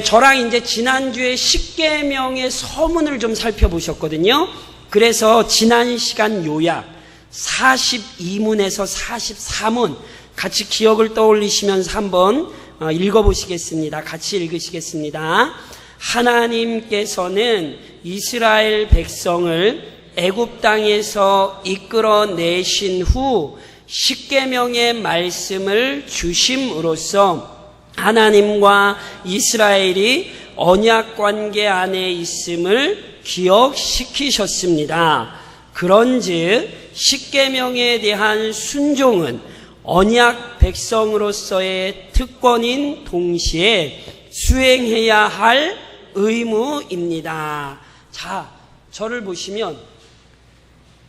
저랑 이제 지난주에 십계명의 서문을 좀 살펴보셨거든요. 그래서 지난 시간 요약 42문에서 44문 같이 기억을 떠올리시면서 한번 읽어보시겠습니다. 같이 읽으시겠습니다. 하나님께서는 이스라엘 백성을 애굽 땅에서 이끌어내신 후 십계명의 말씀을 주심으로써 하나님과 이스라엘이 언약 관계 안에 있음을 기억시키셨습니다. 그런즉 십계명에 대한 순종은 언약 백성으로서의 특권인 동시에 수행해야 할 의무입니다. 자, 저를 보시면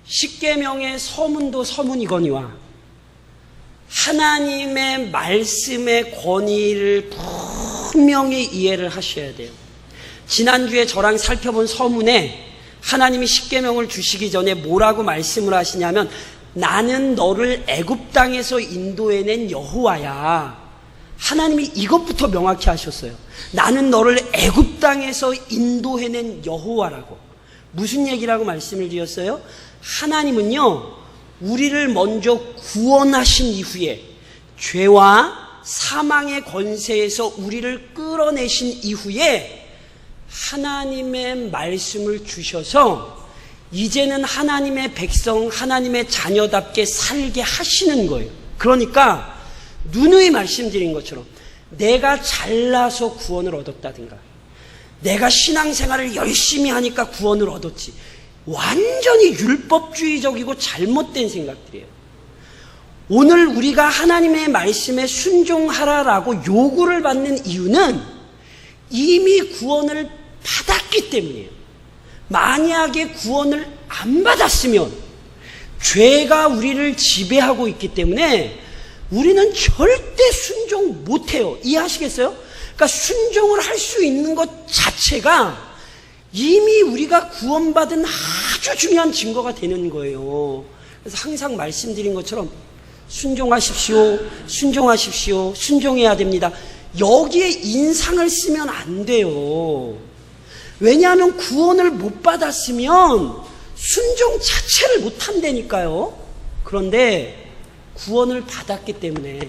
십계명의 서문도 서문이거니와 하나님의 말씀의 권위를 분명히 이해를 하셔야 돼요. 지난주에 저랑 살펴본 서문에 하나님이 십계명을 주시기 전에 뭐라고 말씀을 하시냐면 나는 너를 애굽 땅에서 인도해낸 여호와야. 하나님이 이것부터 명확히 하셨어요. 나는 너를 애굽 땅에서 인도해낸 여호와라고. 무슨 얘기라고 말씀을 드렸어요? 하나님은요, 우리를 먼저 구원하신 이후에 죄와 사망의 권세에서 우리를 끌어내신 이후에 하나님의 말씀을 주셔서 이제는 하나님의 백성, 하나님의 자녀답게 살게 하시는 거예요. 그러니까 누누이 말씀드린 것처럼 내가 잘나서 구원을 얻었다든가 내가 신앙생활을 열심히 하니까 구원을 얻었지, 완전히 율법주의적이고 잘못된 생각들이에요. 오늘 우리가 하나님의 말씀에 순종하라라고 요구를 받는 이유는 이미 구원을 받았기 때문이에요. 만약에 구원을 안 받았으면 죄가 우리를 지배하고 있기 때문에 우리는 절대 순종 못해요. 이해하시겠어요? 그러니까 순종을 할 수 있는 것 자체가 이미 우리가 구원받은 아주 중요한 증거가 되는 거예요. 그래서 항상 말씀드린 것처럼 순종하십시오, 순종하십시오, 순종해야 됩니다. 여기에 인상을 쓰면 안 돼요. 왜냐하면 구원을 못 받았으면 순종 자체를 못 한다니까요. 그런데 구원을 받았기 때문에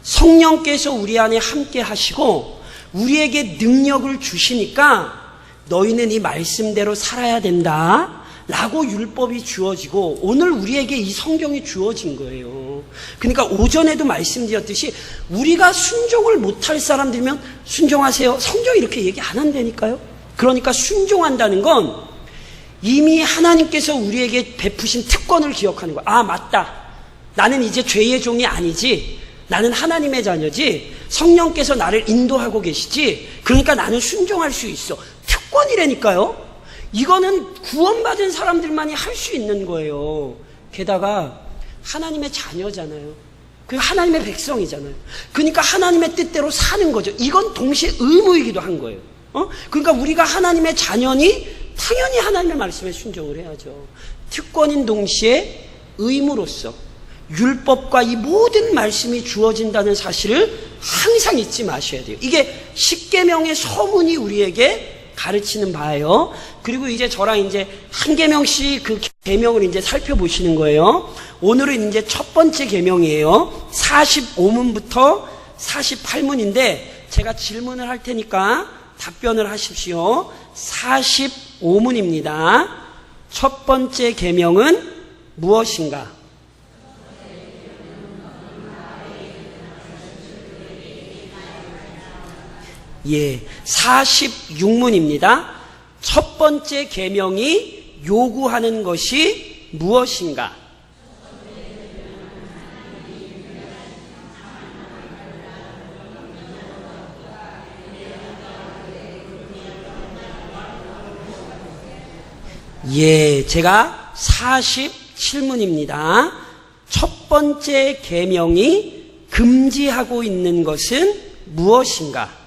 성령께서 우리 안에 함께 하시고 우리에게 능력을 주시니까 너희는 이 말씀대로 살아야 된다 라고 율법이 주어지고 오늘 우리에게 이 성경이 주어진 거예요. 그러니까 오전에도 말씀드렸듯이 우리가 순종을 못할 사람들이면 순종하세요, 성경이 이렇게 얘기 안 한다니까요. 그러니까 순종한다는 건 이미 하나님께서 우리에게 베푸신 특권을 기억하는 거야. 아, 맞다, 나는 이제 죄의 종이 아니지, 나는 하나님의 자녀지, 성령께서 나를 인도하고 계시지, 그러니까 나는 순종할 수 있어. 특권이라니까요. 이거는 구원받은 사람들만이 할 수 있는 거예요. 게다가 하나님의 자녀잖아요. 그 하나님의 백성이잖아요. 그러니까 하나님의 뜻대로 사는 거죠. 이건 동시에 의무이기도 한 거예요. 그러니까 우리가 하나님의 자녀니 당연히 하나님의 말씀에 순종을 해야죠. 특권인 동시에 의무로서 율법과 이 모든 말씀이 주어진다는 사실을 항상 잊지 마셔야 돼요. 이게 십계명의 서문이 우리에게 가르치는 바예요. 그리고 이제 저랑 이제 한 계명씩 그 계명을 이제 살펴보시는 거예요. 오늘은 이제 첫 번째 계명이에요. 45문부터 48문인데 제가 질문을 할 테니까 답변을 하십시오. 45문입니다. 첫 번째 계명은 무엇인가? 예, 46문입니다. 첫 번째 계명이 요구하는 것이 무엇인가? 예, 제가 47문입니다. 첫 번째 계명이 금지하고 있는 것은 무엇인가?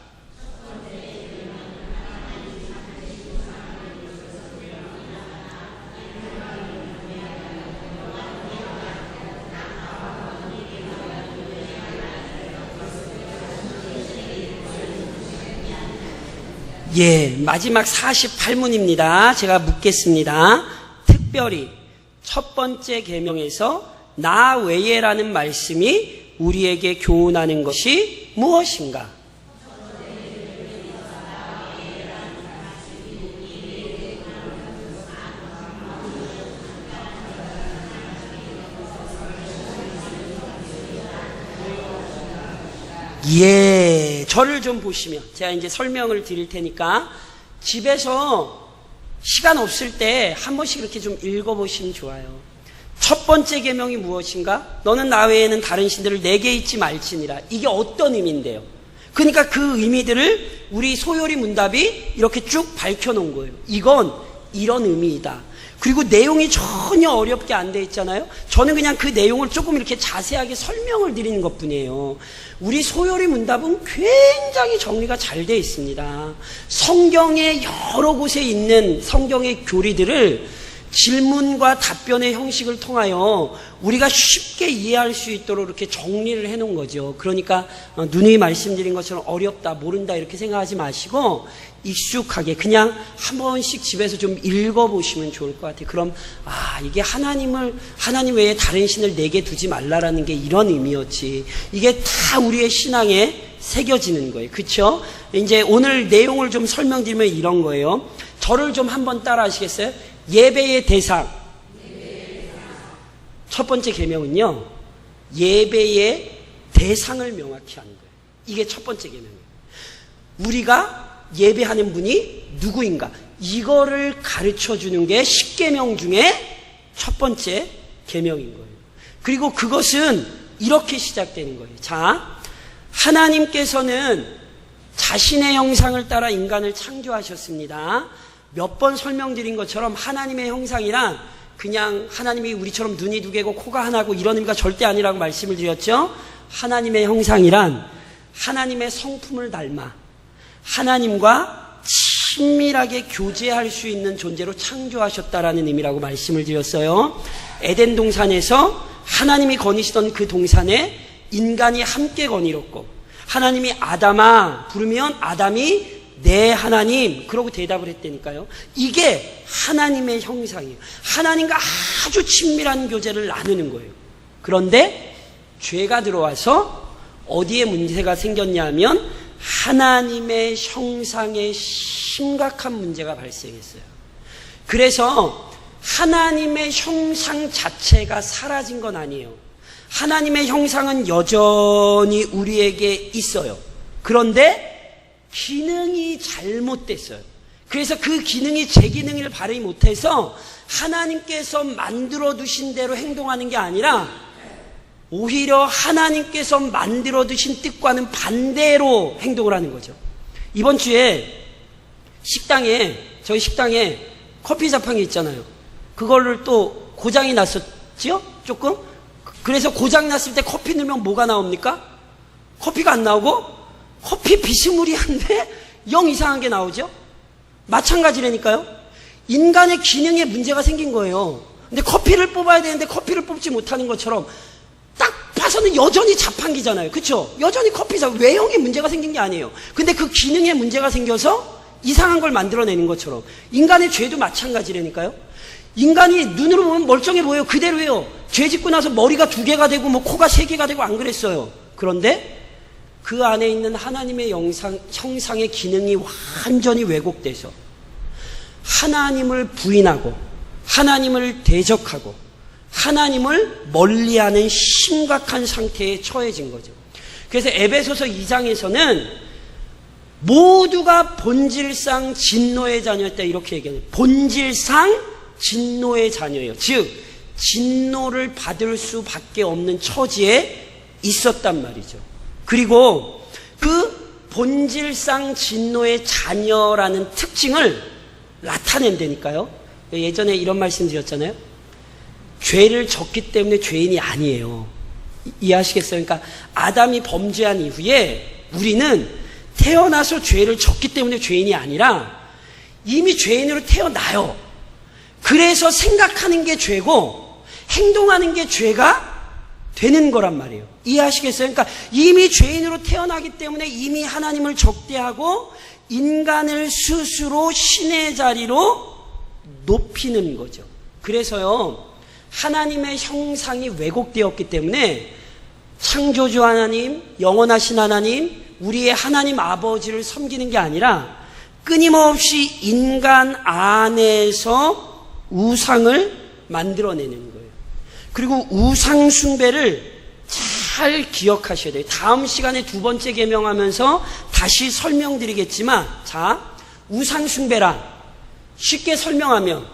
마지막 48문입니다. 제가 묻겠습니다. 특별히 첫 번째 계명에서 나 외에라는 말씀이 우리에게 교훈하는 것이 무엇인가? 저를 좀 보시면 제가 이제 설명을 드릴 테니까 집에서 시간 없을 때 한 번씩 이렇게 좀 읽어보시면 좋아요. 첫 번째 계명이 무엇인가? 너는 나 외에는 다른 신들을 내게 잊지 말지니라. 이게 어떤 의미인데요? 그러니까 그 의미들을 우리 소요리 문답이 이렇게 쭉 밝혀놓은 거예요. 이건 이런 의미이다. 그리고 내용이 전혀 어렵게 안 돼 있잖아요. 저는 그냥 그 내용을 조금 이렇게 자세하게 설명을 드리는 것뿐이에요. 우리 소요리 문답은 굉장히 정리가 잘 돼 있습니다. 성경의 여러 곳에 있는 성경의 교리들을 질문과 답변의 형식을 통하여 우리가 쉽게 이해할 수 있도록 이렇게 정리를 해놓은 거죠. 그러니까 누누이 말씀드린 것처럼 어렵다, 모른다 이렇게 생각하지 마시고 익숙하게 그냥 한 번씩 집에서 좀 읽어보시면 좋을 것 같아요. 그럼 이게 하나님 외에 다른 신을 내게 두지 말라라는 게 이런 의미였지. 이게 다 우리의 신앙에 새겨지는 거예요. 그렇죠? 이제 오늘 내용을 좀 설명드리면 이런 거예요. 저를 좀 한번 따라 하시겠어요? 예배의 대상. 첫 번째 계명은요, 예배의 대상을 명확히 하는 거예요. 이게 첫 번째 계명이에요. 우리가 예배하는 분이 누구인가, 이거를 가르쳐 주는 게 10계명 중에 첫 번째 계명인 거예요. 그리고 그것은 이렇게 시작되는 거예요. 자, 하나님께서는 자신의 형상을 따라 인간을 창조하셨습니다. 몇 번 설명드린 것처럼 하나님의 형상이란 그냥 하나님이 우리처럼 눈이 두 개고 코가 하나고 이런 의미가 절대 아니라고 말씀을 드렸죠. 하나님의 형상이란 하나님의 성품을 닮아 하나님과 친밀하게 교제할 수 있는 존재로 창조하셨다라는 의미라고 말씀을 드렸어요. 에덴 동산에서 하나님이 거니시던 그 동산에 인간이 함께 거닐었고, 하나님이 아담아 부르면 아담이 네 하나님 그러고 대답을 했다니까요. 이게 하나님의 형상이에요. 하나님과 아주 친밀한 교제를 나누는 거예요. 그런데 죄가 들어와서 어디에 문제가 생겼냐면 하나님의 형상에 심각한 문제가 발생했어요. 그래서 하나님의 형상 자체가 사라진 건 아니에요. 하나님의 형상은 여전히 우리에게 있어요. 그런데 기능이 잘못됐어요. 그래서 그 기능이 제 기능을 발휘 못해서 하나님께서 만들어 두신 대로 행동하는 게 아니라 오히려 하나님께서 만들어 두신 뜻과는 반대로 행동을 하는 거죠. 이번 주에 저희 식당에 커피 자판기 있잖아요. 그거를 또 고장이 났었죠? 조금? 그래서 고장 났을 때 커피 넣으면 뭐가 나옵니까? 커피가 안 나오고 커피 비스무리한데 영 이상한 게 나오죠? 마찬가지라니까요. 인간의 기능에 문제가 생긴 거예요. 근데 커피를 뽑아야 되는데 커피를 뽑지 못하는 것처럼 딱 봐서는 여전히 자판기잖아요. 그렇죠? 여전히 커피자. 외형에 문제가 생긴 게 아니에요. 근데 그 기능에 문제가 생겨서 이상한 걸 만들어내는 것처럼 인간의 죄도 마찬가지라니까요. 인간이 눈으로 보면 멀쩡해 보여요. 그대로예요. 죄 짓고 나서 머리가 2개가 되고 뭐 코가 3개가 되고 안 그랬어요. 그런데 그 안에 있는 하나님의 형상의 기능이 완전히 왜곡돼서 하나님을 부인하고 하나님을 대적하고 하나님을 멀리하는 심각한 상태에 처해진 거죠. 그래서 에베소서 2장에서는 모두가 본질상 진노의 자녀였다 이렇게 얘기해요. 본질상 진노의 자녀예요. 즉 진노를 받을 수밖에 없는 처지에 있었단 말이죠. 그리고 그 본질상 진노의 자녀라는 특징을 나타낸다니까요. 예전에 이런 말씀 드렸잖아요. 죄를 졌기 때문에 죄인이 아니에요. 이해하시겠어요? 그러니까 아담이 범죄한 이후에 우리는 태어나서 죄를 졌기 때문에 죄인이 아니라 이미 죄인으로 태어나요. 그래서 생각하는 게 죄고 행동하는 게 죄가 되는 거란 말이에요. 이해하시겠어요? 그러니까 이미 죄인으로 태어나기 때문에 이미 하나님을 적대하고 인간을 스스로 신의 자리로 높이는 거죠. 그래서요, 하나님의 형상이 왜곡되었기 때문에 창조주 하나님, 영원하신 하나님, 우리의 하나님 아버지를 섬기는 게 아니라 끊임없이 인간 안에서 우상을 만들어내는 거예요. 그리고 우상 숭배를 잘 기억하셔야 돼요. 다음 시간에 두 번째 계명하면서 다시 설명드리겠지만, 자, 우상 숭배란 쉽게 설명하면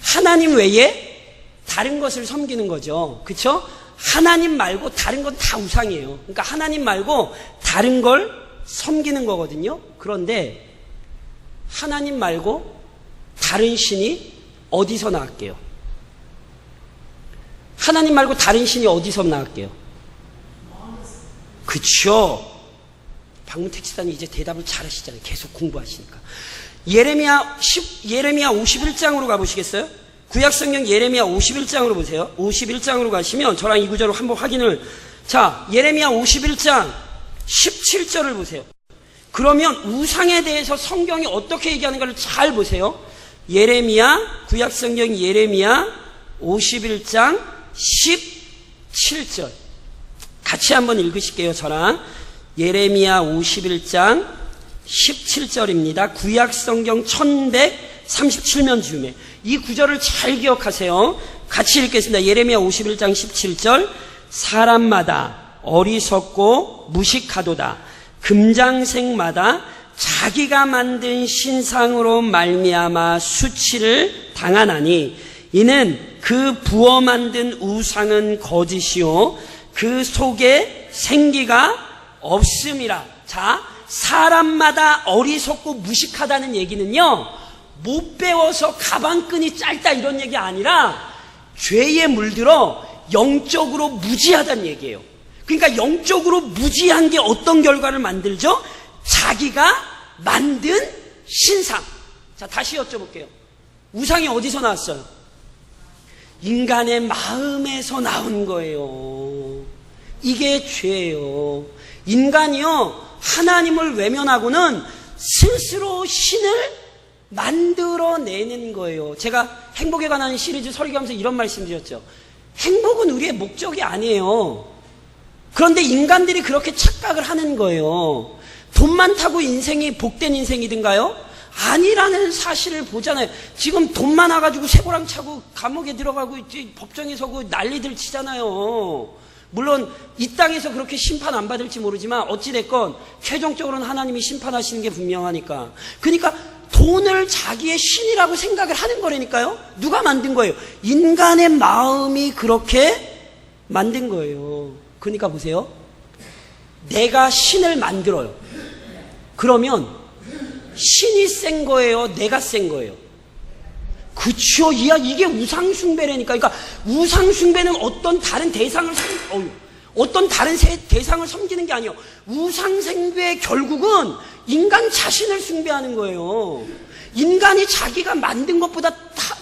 하나님 외에 다른 것을 섬기는 거죠. 그렇죠? 하나님 말고 다른 건 다 우상이에요. 그러니까 하나님 말고 다른 걸 섬기는 거거든요. 그런데 하나님 말고 다른 신이 어디서 나왔게요? 하나님 말고 다른 신이 어디서 나왔게요? 그쵸? 박문택 집사님 이제 대답을 잘하시잖아요. 계속 공부하시니까. 예레미야 51장으로 가보시겠어요? 구약성경 예레미야 51장으로 보세요. 51장으로 가시면 저랑 이 구절을 한번 확인을. 자, 예레미야 51장 17절을 보세요. 그러면 우상에 대해서 성경이 어떻게 얘기하는가를 잘 보세요. 구약성경 예레미야 51장 17절 같이 한번 읽으실게요. 저랑. 예레미야 51장 17절입니다. 구약성경 1137면 즈음에 이 구절을 잘 기억하세요. 같이 읽겠습니다. 예레미야 51장 17절. 사람마다 어리석고 무식하도다. 금장색마다 자기가 만든 신상으로 말미암아 수치를 당하나니 이는 그 부어 만든 우상은 거짓이요 그 속에 생기가 없음이라. 자, 사람마다 어리석고 무식하다는 얘기는요, 못 배워서 가방끈이 짧다 이런 얘기 아니라 죄에 물들어 영적으로 무지하다는 얘기예요. 그러니까 영적으로 무지한 게 어떤 결과를 만들죠? 자기가 만든 신상. 자, 다시 여쭤볼게요. 우상이 어디서 나왔어요? 인간의 마음에서 나온 거예요. 이게 죄예요. 인간이요, 하나님을 외면하고는 스스로 신을 만들어내는 거예요. 제가 행복에 관한 시리즈 설교하면서 이런 말씀 드렸죠. 행복은 우리의 목적이 아니에요. 그런데 인간들이 그렇게 착각을 하는 거예요. 돈 많다고 인생이 복된 인생이든가요? 아니라는 사실을 보잖아요. 지금 돈 많아가지고 쇠고랑 차고 감옥에 들어가고 법정에 서고 난리들 치잖아요. 물론 이 땅에서 그렇게 심판 안 받을지 모르지만 어찌됐건 최종적으로는 하나님이 심판하시는 게 분명하니까. 그러니까 돈을 자기의 신이라고 생각을 하는 거라니까요. 누가 만든 거예요? 인간의 마음이 그렇게 만든 거예요. 그러니까 보세요. 내가 신을 만들어요. 그러면 신이 센 거예요? 내가 센 거예요? 그쵸. 이게 우상숭배라니까. 그러니까 우상숭배는 어떤 다른 대상을 섬기는 게 아니에요. 우상숭배의 결국은 인간 자신을 숭배하는 거예요. 인간이 자기가 만든 것보다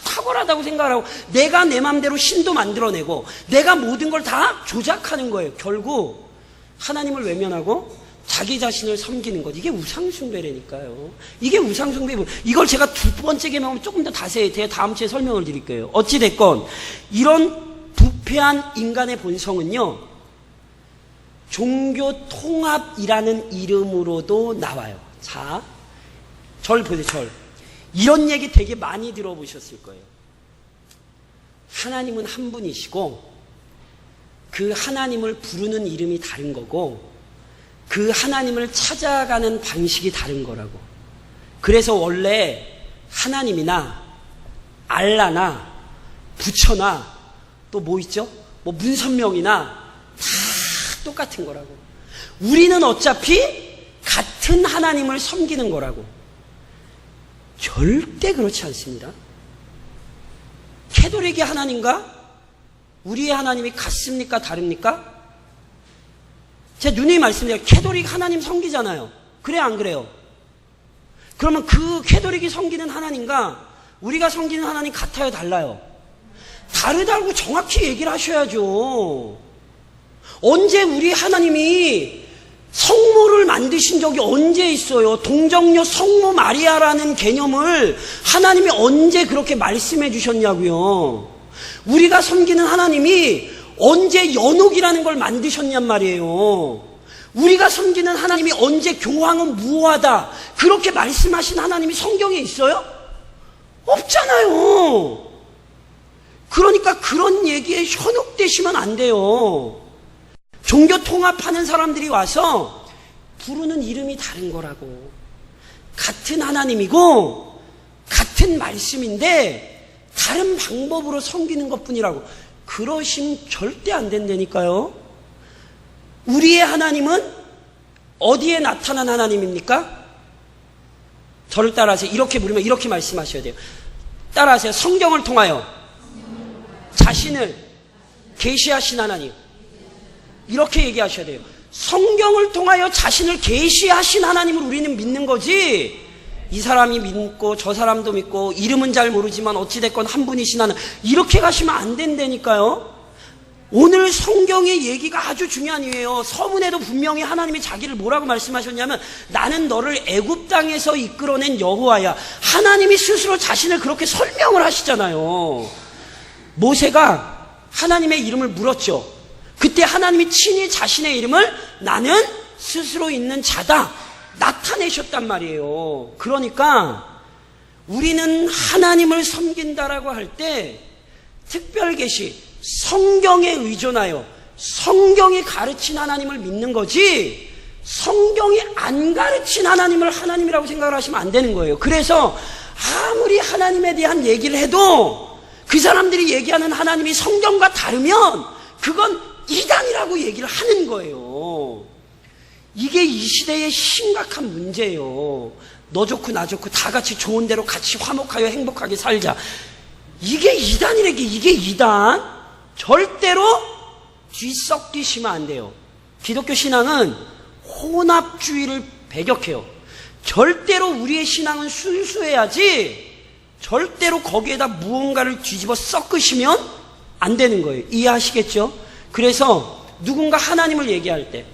탁월하다고 생각을 하고 내가 내 마음대로 신도 만들어내고 내가 모든 걸 다 조작하는 거예요. 결국 하나님을 외면하고 자기 자신을 섬기는 것. 이게 우상숭배라니까요. 이게 우상숭배. 이걸 제가 두 번째 계명하면 조금 더 자세히 다음 주에 설명을 드릴게요. 어찌됐건 이런 부패한 인간의 본성은요, 종교 통합이라는 이름으로도 나와요. 자, 절 보세요. 절. 이런 얘기 되게 많이 들어보셨을 거예요. 하나님은 한 분이시고 그 하나님을 부르는 이름이 다른 거고 그 하나님을 찾아가는 방식이 다른 거라고. 그래서 원래 하나님이나 알라나 부처나 또 뭐 있죠? 뭐 문선명이나 다 똑같은 거라고. 우리는 어차피 같은 하나님을 섬기는 거라고. 절대 그렇지 않습니다. 캐톨릭의 하나님과 우리의 하나님이 같습니까? 다릅니까? 제 누님이 말씀드려요. 캐톨릭 하나님 섬기잖아요. 그래 안 그래요? 그러면 그 캐톨릭이 섬기는 하나님과 우리가 섬기는 하나님 같아요? 달라요? 다르다고 정확히 얘기를 하셔야죠. 언제 우리 하나님이 성모를 만드신 적이 언제 있어요? 동정녀 성모 마리아라는 개념을 하나님이 언제 그렇게 말씀해 주셨냐고요. 우리가 섬기는 하나님이 언제 연옥이라는 걸 만드셨냔 말이에요. 우리가 섬기는 하나님이 언제 교황은 무호하다 그렇게 말씀하신 하나님이 성경에 있어요? 없잖아요. 그러니까 그런 얘기에 현혹되시면 안 돼요. 종교 통합하는 사람들이 와서 부르는 이름이 다른 거라고. 같은 하나님이고 같은 말씀인데 다른 방법으로 섬기는 것뿐이라고. 그러시면 절대 안 된다니까요. 우리의 하나님은 어디에 나타난 하나님입니까? 저를 따라하세요. 이렇게 부르면 이렇게 말씀하셔야 돼요. 따라하세요. 성경을 통하여 자신을 계시하신 하나님. 이렇게 얘기하셔야 돼요. 성경을 통하여 자신을 계시하신 하나님을 우리는 믿는 거지, 이 사람이 믿고 저 사람도 믿고 이름은 잘 모르지만 어찌됐건 한 분이신 하나님 이렇게 가시면 안 된다니까요. 오늘 성경의 얘기가 아주 중요한 이유예요. 서문에도 분명히 하나님이 자기를 뭐라고 말씀하셨냐면 나는 너를 애굽 땅에서 이끌어낸 여호와야. 하나님이 스스로 자신을 그렇게 설명을 하시잖아요. 모세가 하나님의 이름을 물었죠. 그때 하나님이 친히 자신의 이름을 나는 스스로 있는 자다 나타내셨단 말이에요. 그러니까 우리는 하나님을 섬긴다라고 할 때 특별계시 성경에 의존하여 성경이 가르친 하나님을 믿는 거지, 성경이 안 가르친 하나님을 하나님이라고 생각을 하시면 안 되는 거예요. 그래서 아무리 하나님에 대한 얘기를 해도 그 사람들이 얘기하는 하나님이 성경과 다르면 그건 이단이라고 얘기를 하는 거예요. 이게 이 시대의 심각한 문제예요. 너 좋고 나 좋고 다 같이 좋은 대로 같이 화목하여 행복하게 살자. 이게 이단이래게. 이게 이단. 절대로 뒤섞이시면 안 돼요. 기독교 신앙은 혼합주의를 배격해요. 절대로 우리의 신앙은 순수해야지 절대로 거기에다 무언가를 뒤집어 섞으시면 안 되는 거예요. 이해하시겠죠? 그래서 누군가 하나님을 얘기할 때,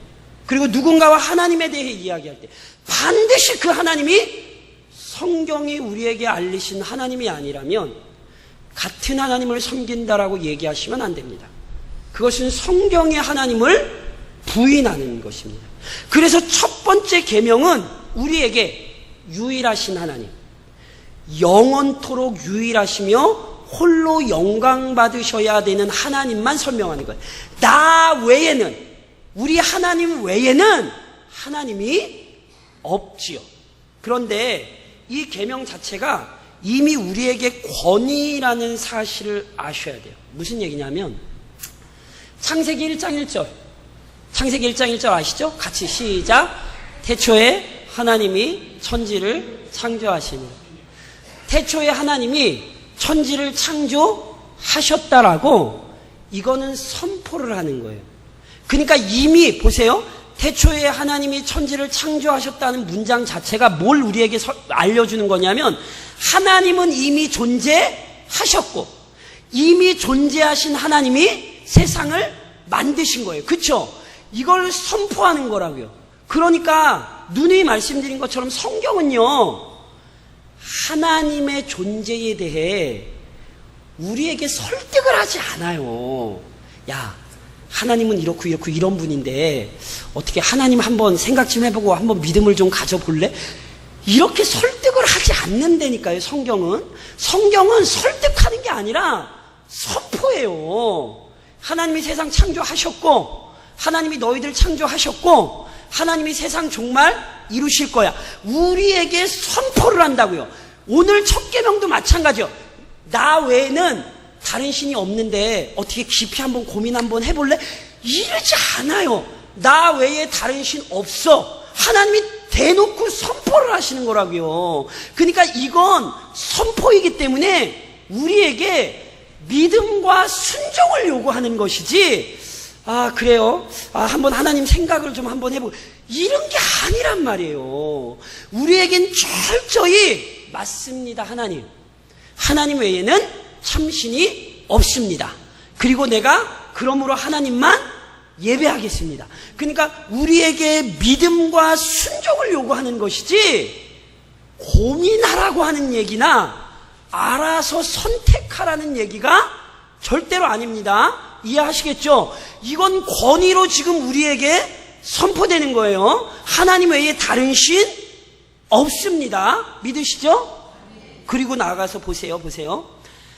그리고 누군가와 하나님에 대해 이야기할 때 반드시 그 하나님이 성경이 우리에게 알리신 하나님이 아니라면 같은 하나님을 섬긴다라고 얘기하시면 안 됩니다. 그것은 성경의 하나님을 부인하는 것입니다. 그래서 첫 번째 계명은 우리에게 유일하신 하나님, 영원토록 유일하시며 홀로 영광 받으셔야 되는 하나님만 설명하는 거예요. 나 외에는, 우리 하나님 외에는 하나님이 없지요. 그런데 이 계명 자체가 이미 우리에게 권위라는 사실을 아셔야 돼요. 무슨 얘기냐면 창세기 1장 1절, 창세기 1장 1절 아시죠? 같이 시작. 태초에 하나님이 천지를 창조하시니. 태초에 하나님이 천지를 창조하셨다라고, 이거는 선포를 하는 거예요. 그러니까 이미 보세요. 태초에 하나님이 천지를 창조하셨다는 문장 자체가 뭘 우리에게 알려주는 거냐면 하나님은 이미 존재하셨고 이미 존재하신 하나님이 세상을 만드신 거예요. 그렇죠? 이걸 선포하는 거라고요. 그러니까 누누이 말씀드린 것처럼 성경은요, 하나님의 존재에 대해 우리에게 설득을 하지 않아요. 야, 하나님은 이렇고 이렇고 이런 분인데 어떻게 하나님 한번 생각 좀 해보고 한번 믿음을 좀 가져볼래? 이렇게 설득을 하지 않는다니까요. 성경은 설득하는 게 아니라 선포예요. 하나님이 세상 창조하셨고 하나님이 너희들 창조하셨고 하나님이 세상 정말 이루실 거야. 우리에게 선포를 한다고요. 오늘 첫 계명도 마찬가지요. 나 외에는 다른 신이 없는데 어떻게 깊이 한번 고민 한번 해볼래? 이러지 않아요. 나 외에 다른 신 없어. 하나님이 대놓고 선포를 하시는 거라고요. 그러니까 이건 선포이기 때문에 우리에게 믿음과 순종을 요구하는 것이지, 아 그래요? 한번 하나님 생각을 좀 한번 해보고 이런 게 아니란 말이에요. 우리에겐 철저히 맞습니다. 하나님 외에는 참신이 없습니다. 그리고 내가 그러므로 하나님만 예배하겠습니다. 그러니까 우리에게 믿음과 순종을 요구하는 것이지 고민하라고 하는 얘기나 알아서 선택하라는 얘기가 절대로 아닙니다. 이해하시겠죠? 이건 권위로 지금 우리에게 선포되는 거예요. 하나님 외에 다른 신 없습니다. 믿으시죠? 그리고 나아가서 보세요.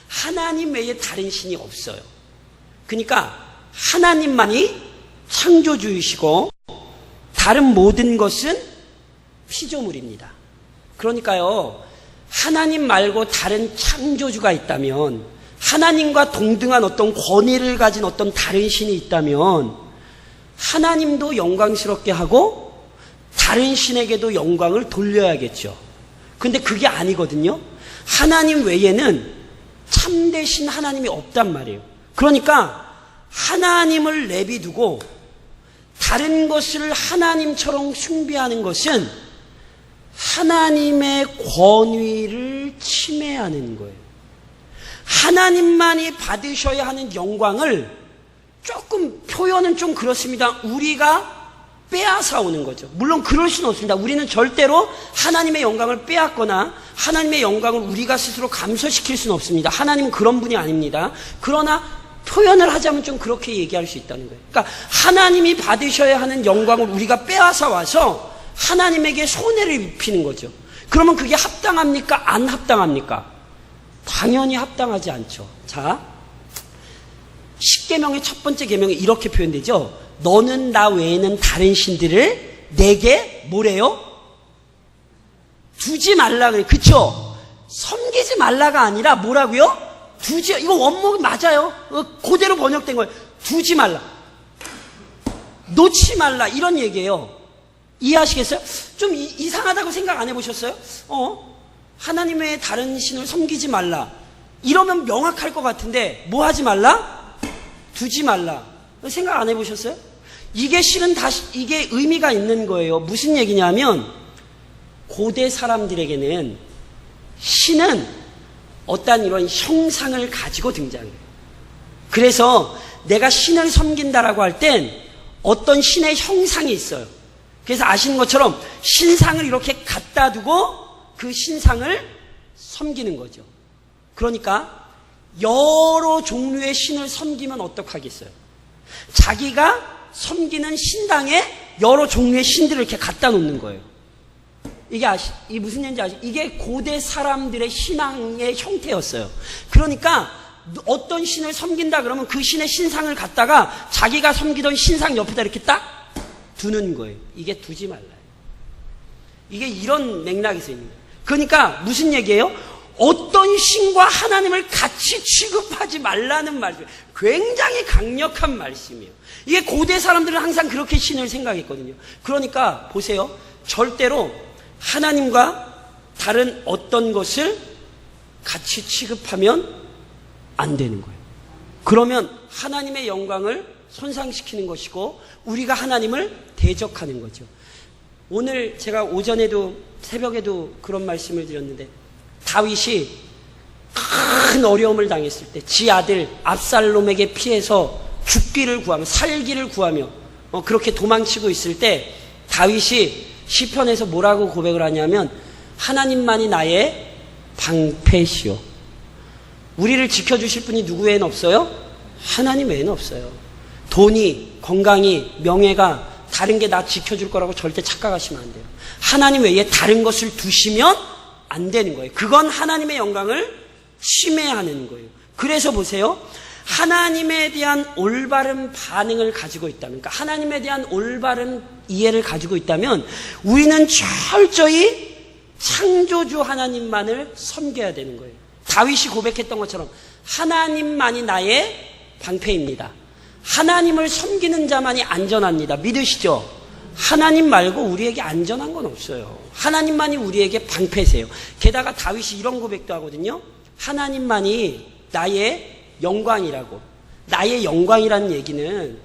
하나님 외에 다른 신이 없어요. 그러니까 하나님만이 창조주이시고 다른 모든 것은 피조물입니다. 그러니까요, 하나님 말고 다른 창조주가 있다면, 하나님과 동등한 어떤 권위를 가진 어떤 다른 신이 있다면 하나님도 영광스럽게 하고 다른 신에게도 영광을 돌려야겠죠. 근데 그게 아니거든요. 하나님 외에는 참되신 하나님이 없단 말이에요. 그러니까 하나님을 내비두고 다른 것을 하나님처럼 숭배하는 것은 하나님의 권위를 침해하는 거예요. 하나님만이 받으셔야 하는 영광을 조금 표현은 좀 그렇습니다. 우리가 빼앗아오는 거죠. 물론 그럴 수는 없습니다. 우리는 절대로 하나님의 영광을 빼앗거나 하나님의 영광을 우리가 스스로 감소시킬 수는 없습니다. 하나님은 그런 분이 아닙니다. 그러나 표현을 하자면 좀 그렇게 얘기할 수 있다는 거예요. 그러니까 하나님이 받으셔야 하는 영광을 우리가 빼앗아 와서 하나님에게 손해를 입히는 거죠. 그러면 그게 합당합니까? 안 합당합니까? 당연히 합당하지 않죠. 자, 십계명의 첫 번째 계명이 이렇게 표현되죠. 너는 나 외에는 다른 신들을 내게 뭐래요? 두지 말라 그래. 그쵸? 섬기지 말라가 아니라 뭐라고요? 두지, 이거 원목이 맞아요. 그대로 번역된 거예요. 두지 말라. 놓지 말라. 이런 얘기예요. 이해하시겠어요? 좀 이상하다고 생각 안 해보셨어요? 하나님 외에 다른 신을 섬기지 말라. 이러면 명확할 것 같은데 뭐 하지 말라? 두지 말라. 생각 안 해보셨어요? 이게 실은 다시 이게 의미가 있는 거예요. 무슨 얘기냐면 고대 사람들에게는 신은 어떤 이런 형상을 가지고 등장해요. 그래서 내가 신을 섬긴다라고 할 땐 어떤 신의 형상이 있어요. 그래서 아시는 것처럼 신상을 이렇게 갖다 두고 그 신상을 섬기는 거죠. 그러니까 여러 종류의 신을 섬기면 어떡하겠어요? 자기가 섬기는 신당에 여러 종류의 신들을 이렇게 갖다 놓는 거예요. 이게 이게 무슨 얘기인지 아시죠? 이게 고대 사람들의 신앙의 형태였어요. 그러니까 어떤 신을 섬긴다 그러면 그 신의 신상을 갖다가 자기가 섬기던 신상 옆에다 이렇게 딱 두는 거예요. 이게 두지 말라요. 이게 이런 맥락에서 있는 거예요. 그러니까 무슨 얘기예요? 어떤 신과 하나님을 같이 취급하지 말라는 말이에요. 굉장히 강력한 말씀이에요. 이게 고대 사람들은 항상 그렇게 신을 생각했거든요. 그러니까 보세요. 절대로 하나님과 다른 어떤 것을 같이 취급하면 안 되는 거예요. 그러면 하나님의 영광을 손상시키는 것이고 우리가 하나님을 대적하는 거죠. 오늘 제가 오전에도 새벽에도 그런 말씀을 드렸는데 다윗이 큰 어려움을 당했을 때 지 아들 압살롬에게 피해서 죽기를 구하며 살기를 구하며 그렇게 도망치고 있을 때 다윗이 시편에서 뭐라고 고백을 하냐면 하나님만이 나의 방패시오. 우리를 지켜주실 분이 누구 외에는 없어요? 하나님 외에는 없어요. 돈이, 건강이, 명예가 다른 게 나 지켜줄 거라고 절대 착각하시면 안 돼요. 하나님 외에 다른 것을 두시면 안 되는 거예요. 그건 하나님의 영광을 침해하는 거예요. 그래서 보세요. 하나님에 대한 올바른 반응을 가지고 있다면, 그러니까 하나님에 대한 올바른 이해를 가지고 있다면 우리는 철저히 창조주 하나님만을 섬겨야 되는 거예요. 다윗이 고백했던 것처럼 하나님만이 나의 방패입니다. 하나님을 섬기는 자만이 안전합니다. 믿으시죠? 하나님 말고 우리에게 안전한 건 없어요. 하나님만이 우리에게 방패세요. 게다가 다윗이 이런 고백도 하거든요. 하나님만이 나의 영광이라고. 나의 영광이라는 얘기는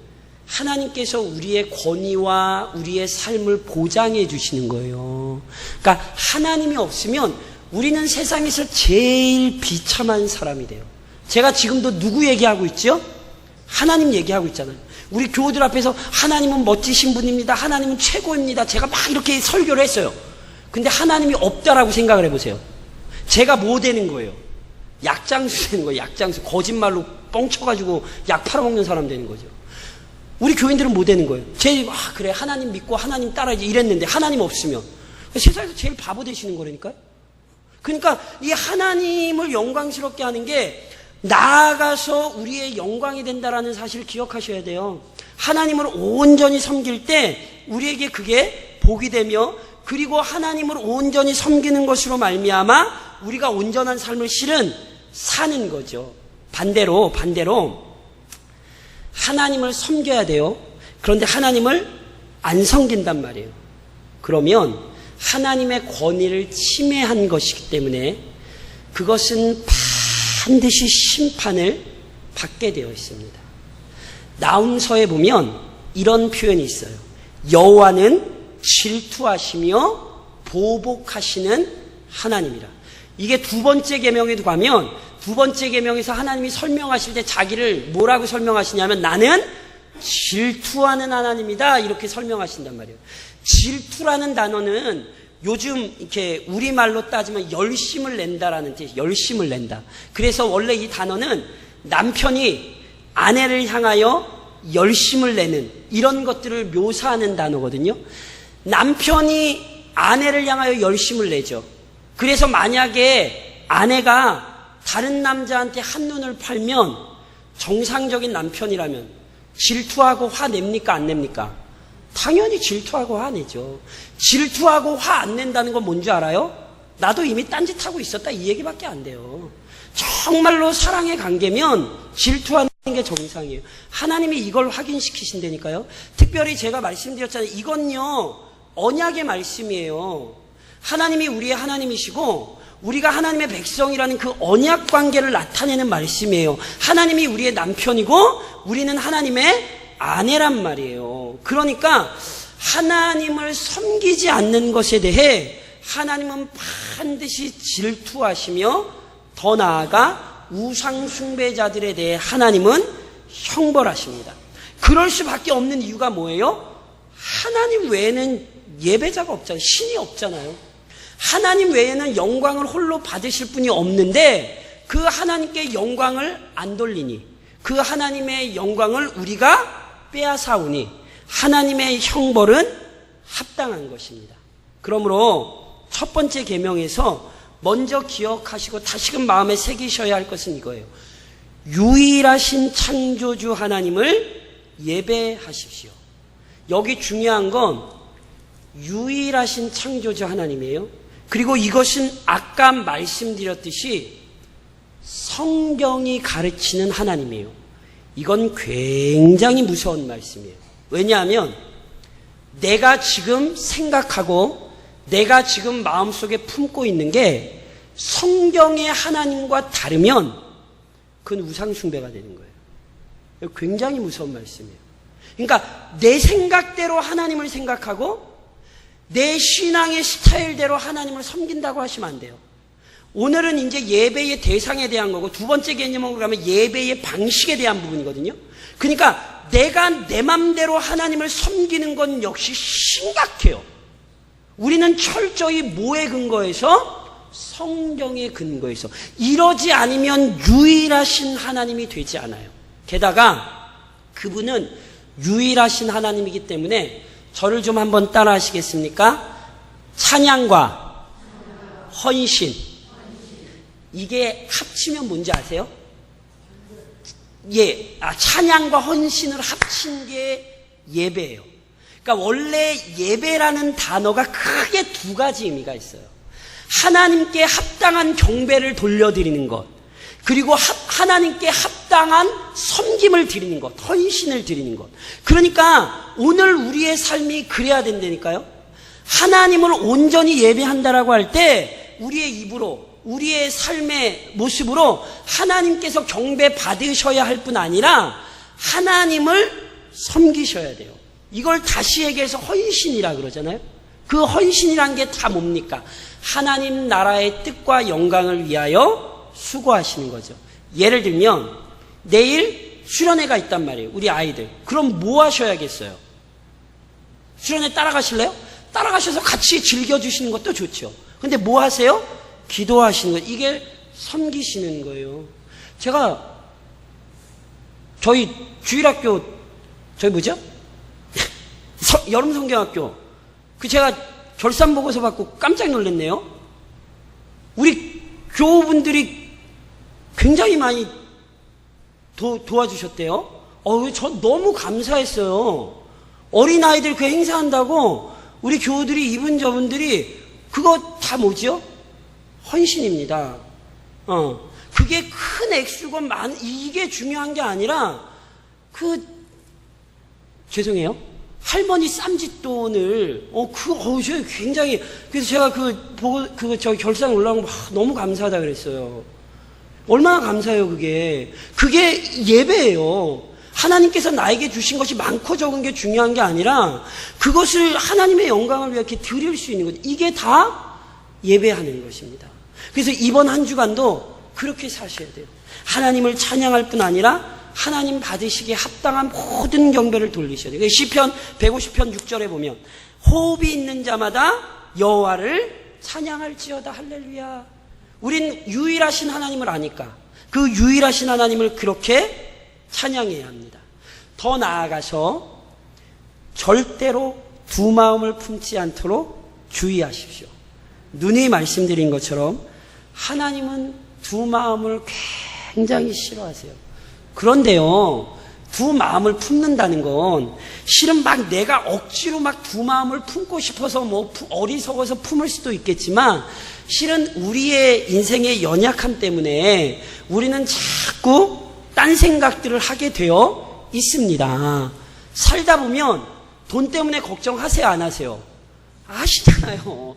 하나님께서 우리의 권위와 우리의 삶을 보장해 주시는 거예요. 그러니까 하나님이 없으면 우리는 세상에서 제일 비참한 사람이 돼요. 제가 지금도 누구 얘기하고 있죠? 하나님 얘기하고 있잖아요. 우리 교우들 앞에서 하나님은 멋지신 분입니다. 하나님은 최고입니다. 제가 막 이렇게 설교를 했어요. 근데 하나님이 없다라고 생각을 해보세요. 제가 뭐 되는 거예요? 약장수 되는 거예요. 약장수. 거짓말로 뻥쳐가지고 약 팔아먹는 사람 되는 거죠. 우리 교인들은 뭐 되는 거예요? 그래, 하나님 믿고 하나님 따라야지 이랬는데 하나님 없으면 세상에서 제일 바보 되시는 거라니까요. 그러니까 이 하나님을 영광스럽게 하는 게 나아가서 우리의 영광이 된다라는 사실을 기억하셔야 돼요. 하나님을 온전히 섬길 때 우리에게 그게 복이 되며, 그리고 하나님을 온전히 섬기는 것으로 말미암아 우리가 온전한 삶을 실은 사는 거죠. 반대로 하나님을 섬겨야 돼요. 그런데 하나님을 안 섬긴단 말이에요. 그러면 하나님의 권위를 침해한 것이기 때문에 그것은 반드시 심판을 받게 되어 있습니다. 나훔서에 보면 이런 표현이 있어요. 여호와는 질투하시며 보복하시는 하나님이라. 이게 두 번째 계명에도 가면 두 번째 계명에서 하나님이 설명하실 때 자기를 뭐라고 설명하시냐면 나는 질투하는 하나님이다 이렇게 설명하신단 말이에요. 질투라는 단어는 요즘 이렇게 우리말로 따지면 열심을 낸다라는 뜻이에요. 열심을 낸다. 그래서 원래 이 단어는 남편이 아내를 향하여 열심을 내는 이런 것들을 묘사하는 단어거든요. 남편이 아내를 향하여 열심을 내죠. 그래서 만약에 아내가 다른 남자한테 한눈을 팔면 정상적인 남편이라면 질투하고 화냅니까? 안 냅니까? 당연히 질투하고 화내죠. 질투하고 화 안 낸다는 건 뭔지 알아요? 나도 이미 딴짓하고 있었다 이 얘기밖에 안 돼요. 정말로 사랑의 관계면 질투하는 게 정상이에요. 하나님이 이걸 확인시키신다니까요. 특별히 제가 말씀드렸잖아요. 이건요 언약의 말씀이에요. 하나님이 우리의 하나님이시고 우리가 하나님의 백성이라는 그 언약 관계를 나타내는 말씀이에요. 하나님이 우리의 남편이고 우리는 하나님의 아내란 말이에요. 그러니까 하나님을 섬기지 않는 것에 대해 하나님은 반드시 질투하시며 더 나아가 우상 숭배자들에 대해 하나님은 형벌하십니다. 그럴 수밖에 없는 이유가 뭐예요? 하나님 외에는 예배자가 없잖아요. 신이 없잖아요. 하나님 외에는 영광을 홀로 받으실 분이 없는데 그 하나님께 영광을 안 돌리니, 그 하나님의 영광을 우리가 빼앗아오니 하나님의 형벌은 합당한 것입니다. 그러므로 첫 번째 계명에서 먼저 기억하시고 다시금 마음에 새기셔야 할 것은 이거예요. 유일하신 창조주 하나님을 예배하십시오. 여기 중요한 건 유일하신 창조주 하나님이에요. 그리고 이것은 아까 말씀드렸듯이 성경이 가르치는 하나님이에요. 이건 굉장히 무서운 말씀이에요. 왜냐하면 내가 지금 생각하고 내가 지금 마음속에 품고 있는 게 성경의 하나님과 다르면 그건 우상숭배가 되는 거예요. 굉장히 무서운 말씀이에요. 그러니까 내 생각대로 하나님을 생각하고 내 신앙의 스타일대로 하나님을 섬긴다고 하시면 안 돼요. 오늘은 이제 예배의 대상에 대한 거고 두 번째 개념으로 가면 예배의 방식에 대한 부분이거든요. 그러니까 내가 내 맘대로 하나님을 섬기는 건 역시 심각해요. 우리는 철저히 뭐에 근거해서? 성경에 근거해서. 이러지 않으면 유일하신 하나님이 되지 않아요. 게다가 그분은 유일하신 하나님이기 때문에 저를 좀 한번 따라 하시겠습니까? 찬양과 헌신. 이게 합치면 뭔지 아세요? 찬양과 헌신을 합친 게 예배예요. 그러니까 원래 예배라는 단어가 크게 두 가지 의미가 있어요. 하나님께 합당한 경배를 돌려드리는 것, 그리고 하나님께 합당한 섬김을 드리는 것, 헌신을 드리는 것. 그러니까 오늘 우리의 삶이 그래야 된다니까요. 하나님을 온전히 예배한다라고 할 때 우리의 입으로, 우리의 삶의 모습으로 하나님께서 경배 받으셔야 할 뿐 아니라 하나님을 섬기셔야 돼요. 이걸 다시 얘기해서 헌신이라 그러잖아요. 그 헌신이란 게 다 뭡니까? 하나님 나라의 뜻과 영광을 위하여 수고하시는 거죠. 예를 들면 내일 수련회가 있단 말이에요. 우리 아이들. 그럼 뭐 하셔야겠어요? 수련회 따라가실래요? 따라가셔서 같이 즐겨주시는 것도 좋죠. 근데 뭐 하세요? 기도하시는 거예요. 이게 섬기시는 거예요. 제가 저희 주일학교 저희 뭐죠? 여름 성경학교 그 제가 결산 보고서 받고 깜짝 놀랐네요. 우리 교우분들이 굉장히 많이 도와주셨대요. 저 너무 감사했어요. 어린아이들 그 행사한다고 우리 교우들이 이분저분들이 그거 다 뭐죠? 헌신입니다. 그게 큰 액수고 이게 중요한 게 아니라 죄송해요. 할머니 쌈짓돈을 저 굉장히 그래서 제가 저 결산 올라온 거 너무 감사하다 그랬어요. 얼마나 감사해요. 그게 예배예요. 하나님께서 나에게 주신 것이 많고 적은 게 중요한 게 아니라 그것을 하나님의 영광을 위해 이렇게 드릴 수 있는 것, 이게 다 예배하는 것입니다. 그래서 이번 한 주간도 그렇게 사셔야 돼요. 하나님을 찬양할 뿐 아니라 하나님 받으시기에 합당한 모든 경배를 돌리셔야 돼요. 시편 150편 6절에 보면 호흡이 있는 자마다 여호와를 찬양할지어다. 할렐루야. 우린 유일하신 하나님을 아니까 그 유일하신 하나님을 그렇게 찬양해야 합니다. 더 나아가서 절대로 두 마음을 품지 않도록 주의하십시오. 누누이 말씀드린 것처럼 하나님은 두 마음을 굉장히 싫어하세요. 그런데요, 두 마음을 품는다는 건 실은 막 내가 억지로 막 두 마음을 품고 싶어서 어리석어서 품을 수도 있겠지만 실은 우리의 인생의 연약함 때문에 우리는 자꾸 딴 생각들을 하게 되어 있습니다. 살다 보면 돈 때문에 걱정하세요, 안 하세요? 아시잖아요.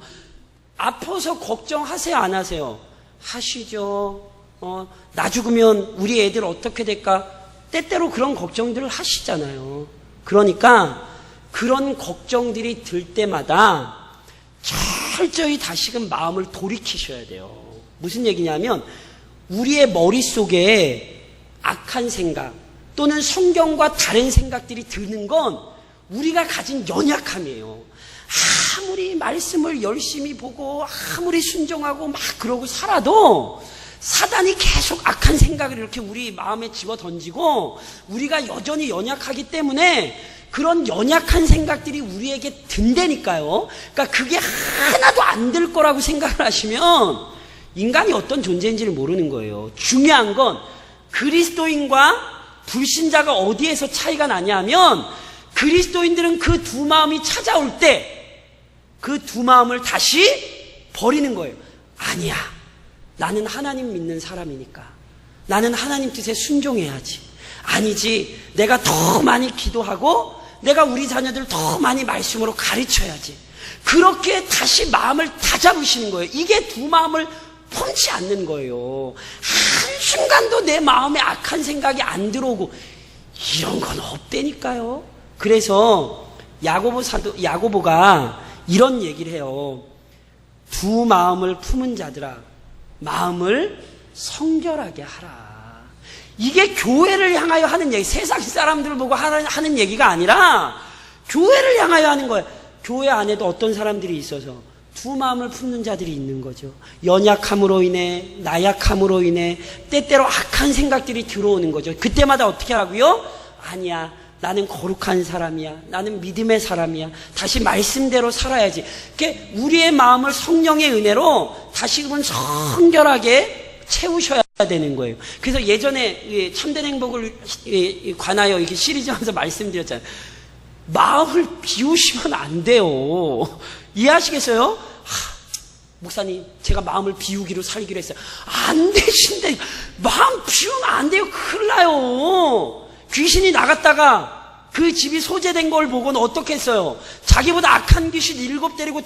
아파서 걱정하세요, 안 하세요? 하시죠. 나 죽으면 우리 애들 어떻게 될까? 때때로 그런 걱정들을 하시잖아요. 그러니까 그런 걱정들이 들 때마다 철저히 다시금 마음을 돌이키셔야 돼요. 무슨 얘기냐면 우리의 머릿속에 악한 생각 또는 성경과 다른 생각들이 드는 건 우리가 가진 연약함이에요. 아무리 말씀을 열심히 보고 아무리 순종하고 막 그러고 살아도 사단이 계속 악한 생각을 이렇게 우리 마음에 집어던지고 우리가 여전히 연약하기 때문에 그런 연약한 생각들이 우리에게 든다니까요. 그러니까 그게 하나도 안 들 거라고 생각을 하시면 인간이 어떤 존재인지를 모르는 거예요. 중요한 건 그리스도인과 불신자가 어디에서 차이가 나냐면 그리스도인들은 그 두 마음이 찾아올 때 그 두 마음을 다시 버리는 거예요. 아니야. 나는 하나님 믿는 사람이니까. 나는 하나님 뜻에 순종해야지. 아니지. 내가 더 많이 기도하고 내가 우리 자녀들 더 많이 말씀으로 가르쳐야지. 그렇게 다시 마음을 다잡으시는 거예요. 이게 두 마음을 품지 않는 거예요. 한순간도 내 마음에 악한 생각이 안 들어오고 이런 건 없다니까요. 그래서 야고보가 이런 얘기를 해요. 두 마음을 품은 자들아 마음을 성결하게 하라. 이게 교회를 향하여 하는 얘기, 세상 사람들을 보고 하는 얘기가 아니라 교회를 향하여 하는 거예요. 교회 안에도 어떤 사람들이 있어서 두 마음을 품는 자들이 있는 거죠. 연약함으로 인해, 나약함으로 인해 때때로 악한 생각들이 들어오는 거죠. 그때마다 어떻게 하라고요? 아니야, 나는 거룩한 사람이야. 나는 믿음의 사람이야. 다시 말씀대로 살아야지. 우리의 마음을 성령의 은혜로 다시금 성결하게 채우셔야 되는 거예요. 그래서 예전에 참된 행복을 관하여 이렇게 시리즈 하면서 말씀드렸잖아요. 마음을 비우시면 안 돼요. 이해하시겠어요? 목사님, 제가 마음을 비우기로 살기로 했어요. 안 되신데, 마음 비우면 안 돼요. 큰일 나요. 귀신이 나갔다가 그 집이 소재된 걸 보고는 어떻게 했어요? 자기보다 악한 귀신 7 데리고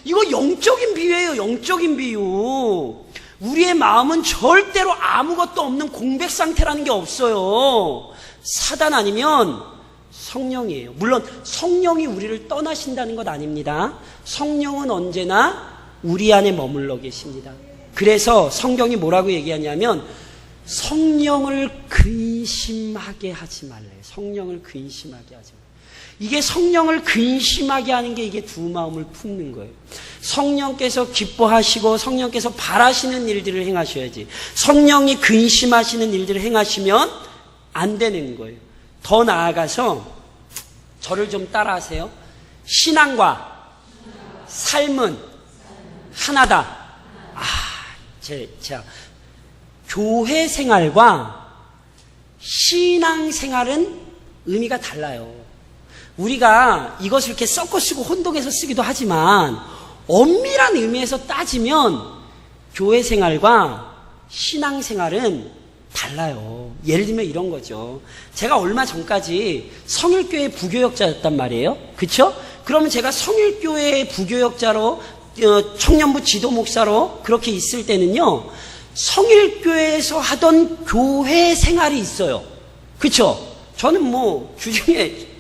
이거 영적인 비유예요. 영적인 비유. 우리의 마음은 절대로 아무것도 없는 공백 상태라는 게 없어요. 사단 아니면 성령이에요. 물론 성령이 우리를 떠나신다는 것 아닙니다. 성령은 언제나 우리 안에 머물러 계십니다. 그래서 성경이 뭐라고 얘기하냐면 성령을 근심하게 하지 말래요. 성령을 근심하게 하지 말래요. 이게 성령을 근심하게 하는 게 이게 두 마음을 품는 거예요. 성령께서 기뻐하시고 성령께서 바라시는 일들을 행하셔야지. 성령이 근심하시는 일들을 행하시면 안 되는 거예요. 더 나아가서 저를 좀 따라하세요. 신앙과 삶은 하나다. 제가 교회 생활과 신앙 생활은 의미가 달라요. 우리가 이것을 이렇게 섞어 쓰고 혼동해서 쓰기도 하지만 엄밀한 의미에서 따지면 교회 생활과 신앙 생활은 달라요. 예를 들면 이런 거죠. 제가 얼마 전까지 성일교회 부교역자였단 말이에요. 그렇죠? 그러면 제가 성일교회 부교역자로 청년부 지도 목사로 그렇게 있을 때는요. 성일교회에서 하던 교회 생활이 있어요. 그렇죠? 저는 뭐 주중에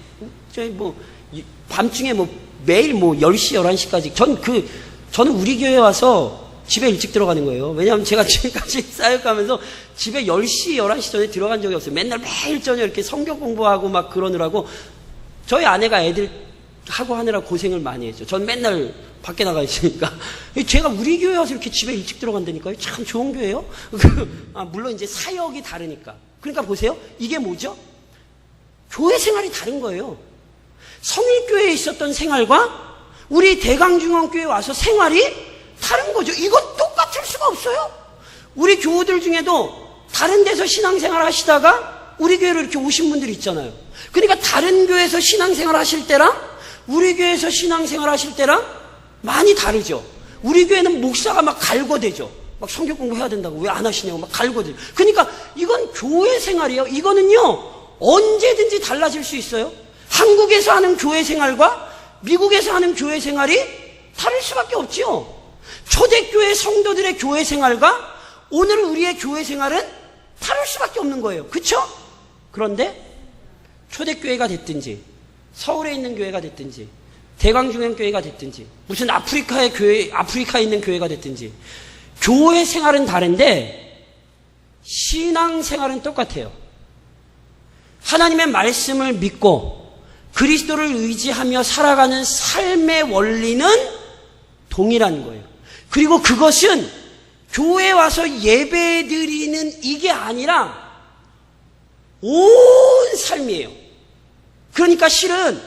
저희 뭐 밤중에 뭐 매일 뭐 10시 11시까지 저는 우리 교회 와서 집에 일찍 들어가는 거예요. 왜냐하면 제가 지금까지 사역하면서 집에 10시 11시 전에 들어간 적이 없어요. 맨날 매일 저녁 이렇게 성경 공부하고 막 그러느라고 저희 아내가 애들 하고 하느라 고생을 많이 했죠. 전 맨날 밖에 나가 있으니까. 제가 우리 교회 와서 이렇게 집에 일찍 들어간다니까요. 참 좋은 교회요. 물론 이제 사역이 다르니까. 그러니까 보세요. 이게 뭐죠? 교회 생활이 다른 거예요. 성일교회에 있었던 생활과 우리 대강중앙교회에 와서 생활이 다른 거죠. 이건 똑같을 수가 없어요. 우리 교우들 중에도 다른 데서 신앙생활 하시다가 우리 교회로 이렇게 오신 분들이 있잖아요. 그러니까 다른 교회에서 신앙생활 하실 때랑 우리 교회에서 신앙생활 하실 때랑 많이 다르죠. 우리 교회는 목사가 막 갈궈대죠. 막 성경 공부해야 된다고 왜 안 하시냐고 막 갈궈대죠. 그러니까 이건 교회 생활이에요. 이거는요 언제든지 달라질 수 있어요. 한국에서 하는 교회 생활과 미국에서 하는 교회 생활이 다를 수밖에 없지요. 초대교회 성도들의 교회 생활과 오늘 우리의 교회 생활은 다를 수밖에 없는 거예요. 그렇죠? 그런데 초대교회가 됐든지 서울에 있는 교회가 됐든지 대광중앙교회가 됐든지 무슨 아프리카에 있는 교회가 됐든지 교회 생활은 다른데 신앙 생활은 똑같아요. 하나님의 말씀을 믿고 그리스도를 의지하며 살아가는 삶의 원리는 동일한 거예요. 그리고 그것은 교회에 와서 예배드리는 이게 아니라 온 삶이에요. 그러니까 실은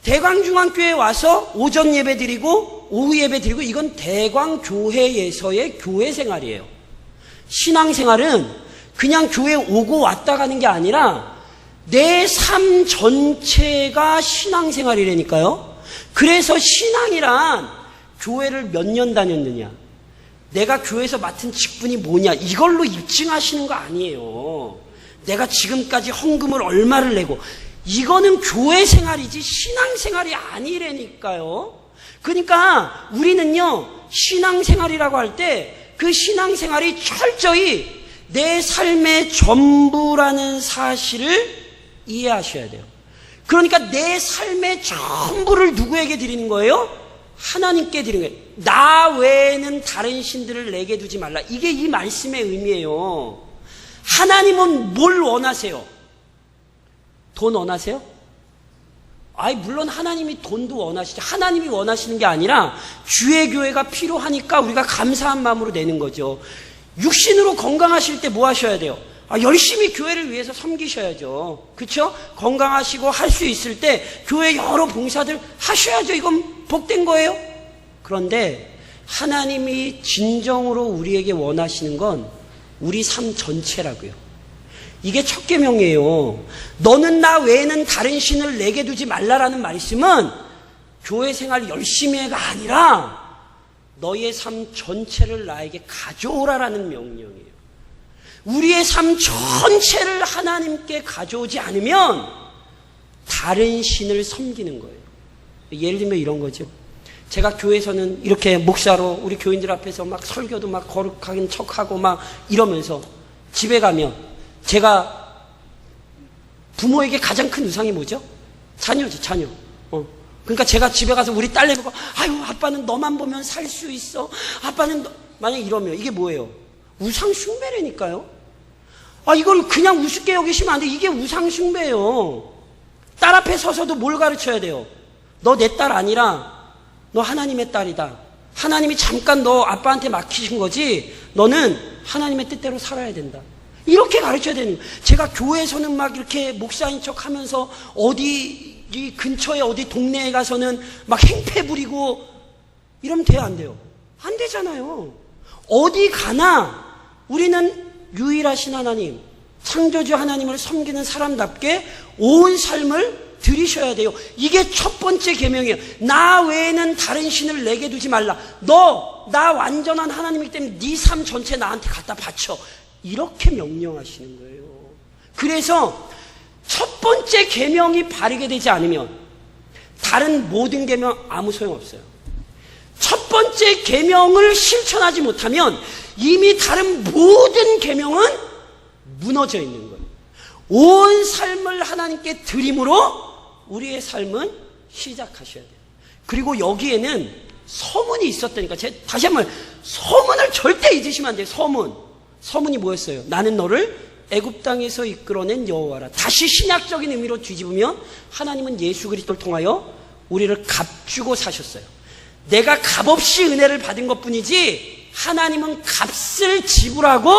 대광중앙교회에 와서 오전 예배드리고 오후 예배드리고 이건 대광교회에서의 교회 생활이에요. 신앙생활은 그냥 교회 오고 왔다 가는 게 아니라 내 삶 전체가 신앙생활이라니까요. 그래서 신앙이란 교회를 몇 년 다녔느냐, 내가 교회에서 맡은 직분이 뭐냐 이걸로 입증하시는 거 아니에요. 내가 지금까지 헌금을 얼마를 내고 이거는 교회 생활이지 신앙생활이 아니라니까요. 그러니까 우리는요 신앙생활이라고 할 때 그 신앙생활이 철저히 내 삶의 전부라는 사실을 이해하셔야 돼요. 그러니까 내 삶의 전부를 누구에게 드리는 거예요? 하나님께 드리는 거예요. 나 외에는 다른 신들을 내게 두지 말라. 이게 이 말씀의 의미예요. 하나님은 뭘 원하세요? 돈 원하세요? 물론 하나님이 돈도 원하시죠. 하나님이 원하시는 게 아니라 주의 교회가 필요하니까 우리가 감사한 마음으로 내는 거죠. 육신으로 건강하실 때 뭐 하셔야 돼요? 열심히 교회를 위해서 섬기셔야죠. 그렇죠? 건강하시고 할 수 있을 때 교회 여러 봉사들 하셔야죠. 이건 복된 거예요. 그런데 하나님이 진정으로 우리에게 원하시는 건 우리 삶 전체라고요. 이게 첫 계명이에요. 너는 나 외에는 다른 신을 내게 두지 말라라는 말씀은 교회 생활 열심히 해가 아니라 너의 삶 전체를 나에게 가져오라라는 명령이에요. 우리의 삶 전체를 하나님께 가져오지 않으면 다른 신을 섬기는 거예요. 예를 들면 이런 거죠. 제가 교회에서는 이렇게 목사로 우리 교인들 앞에서 막 설교도 막 거룩한 척하고 막 이러면서 집에 가면 제가 부모에게 가장 큰 우상이 뭐죠? 자녀지, 자녀. 그러니까 제가 집에 가서 우리 딸내 보고 아유 아빠는 너만 보면 살 수 있어. 아빠는 만약 이러면 이게 뭐예요? 우상 숭배라니까요. 이걸 그냥 우습게 여기시면 안 돼. 이게 우상숭배예요. 딸 앞에 서서도 뭘 가르쳐야 돼요? 너 내 딸 아니라 너 하나님의 딸이다. 하나님이 잠깐 너 아빠한테 맡기신 거지 너는 하나님의 뜻대로 살아야 된다. 이렇게 가르쳐야 되는 거예요. 제가 교회에서는 막 이렇게 목사인 척 하면서 어디 이 근처에 어디 동네에 가서는 막 행패 부리고 이러면 돼요, 안 돼요? 안 되잖아요. 어디 가나 우리는 유일하신 하나님, 창조주 하나님을 섬기는 사람답게 온 삶을 들이셔야 돼요. 이게 첫 번째 계명이에요. 나 외에는 다른 신을 내게 두지 말라. 나 완전한 하나님이기 때문에 네 삶 전체 나한테 갖다 바쳐. 이렇게 명령하시는 거예요. 그래서 첫 번째 계명이 바르게 되지 않으면 다른 모든 계명 아무 소용없어요. 첫 번째 계명을 실천하지 못하면 이미 다른 모든 계명은 무너져 있는 거예요. 온 삶을 하나님께 드림으로 우리의 삶은 시작하셔야 돼요. 그리고 여기에는 서문이 있었다니까. 다시 한번 서문을 절대 잊으시면 안 돼요. 서문이 뭐였어요? 나는 너를 애굽 땅에서 이끌어낸 여호와라. 다시 신약적인 의미로 뒤집으면 하나님은 예수 그리스도를 통하여 우리를 값주고 사셨어요. 내가 값없이 은혜를 받은 것뿐이지 하나님은 값을 지불하고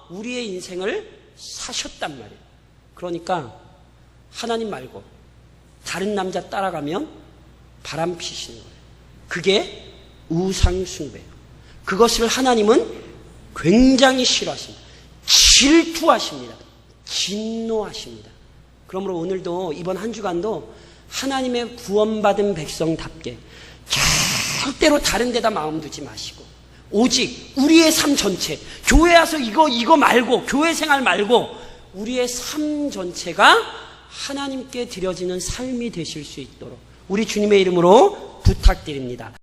우리의 인생을 사셨단 말이에요. 그러니까 하나님 말고 다른 남자 따라가면 바람 피시는 거예요. 그게 우상숭배예요. 그것을 하나님은 굉장히 싫어하십니다. 질투하십니다. 진노하십니다. 그러므로 오늘도 이번 한 주간도 하나님의 구원받은 백성답게 절대로 다른 데다 마음 두지 마시고 오직 우리의 삶 전체, 교회 와서 이거 말고, 교회 생활 말고 우리의 삶 전체가 하나님께 드려지는 삶이 되실 수 있도록 우리 주님의 이름으로 부탁드립니다.